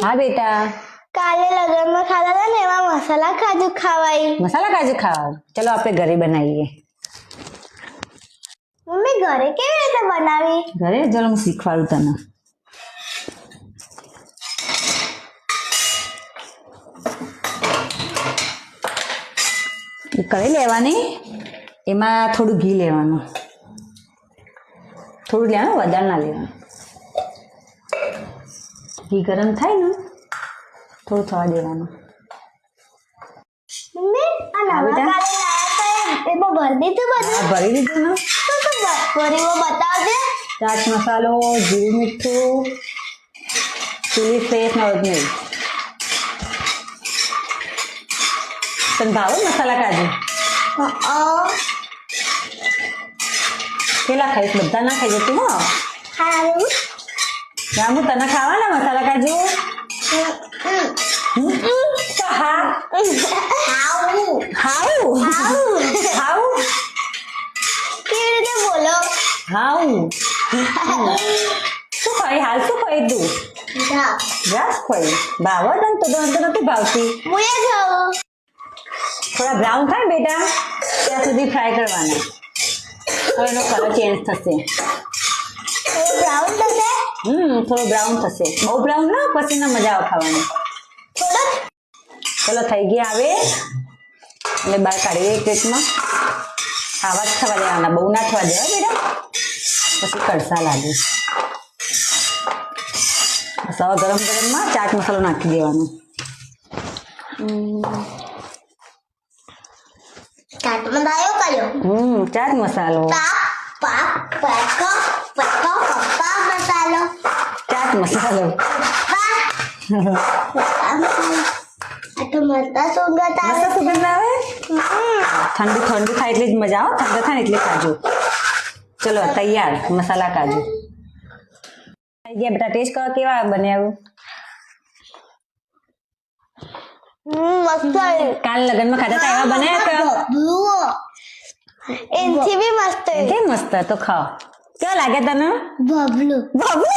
हाँ बेटा काले लगन में खाता था ने एमा मसाला काजू खावाई मसाला काजू खाओ चलो આપણે ઘરે બનાવીએ मम्मी घरे केवी रीते बनावी ઘરે ચલો હું શીખવાડું તને કઢાઈ લેવાની એમાં થોડું ઘી લેવાનું થોડું લેવાનું વધારે ના લેવાનું ઘી ગરમ થાય ને થોડું થવા દેવાનું मम्मी आ नवा बेटा। काले लाया तो एमा भर दीधું બધું આ ભરી દીધું ને तो फरी वो बताओ दे ચાટ મસાલો જીરું મીઠું ચીલી ફ્લેક્સ ને ઓરિજિનલ તને ભાવે મસાલા કાજુ કેટલા ખાઈશ બધા ના ખાઈ જતી હો हारू રામુ તને ખાવાના મસાલા કાજુ હા हाऊ હાઉ હાઉ केवी रीते बोलो હાઉ શું ખાઈ હાલ શું ખાઈ તું जा ઘાસ ખાઈ ભાવે તને તો નથી ભાવતી मुझे खाओ થોડા બ્રાઉન થાય બેટા ત્યાં સુધી ફ્રાય કરવાના હવે એનો કલર ચેન્જ થશે तो ब्राउन थશે થોડો બ્રાઉન થશે બહુ બ્રાઉન ના પછી ના મજા આવે ખાવાની થોડો ચલો થઈ ગયા હવે એટલે બહાર કાઢીએ પ્લેટમાં આવા જ થવા દેવાના બહુ ના થવા દેવા બેટા પછી કડસા લાગે બસ હવે ગરમ ગરમમાં ચાટ મસાલો નાખી દેવાનો चाट बनायो करो ચાટ મસાલો पाप पको पको पप्पा मसालो ચાટ મસાલો तो मस्ता सुगंध મસ્ત સુગંધ આવે ઠંડુ ઠંડુ થાય એટલે જ મજા આવે ઠંડા થાય ને એટલે કાજુ ચલો તૈયાર મસાલા કાજુ થઈ ગયા બેટા ટેસ્ટ કરો કેવા બન્યા मस्त કાલ લગનમાં ખાધા હતા એવા બનાયા કે ब्लू इनसे भी मस्त है તે મસ્ત તો ખાઓ કેવા લાગે તને बबलू બાબુ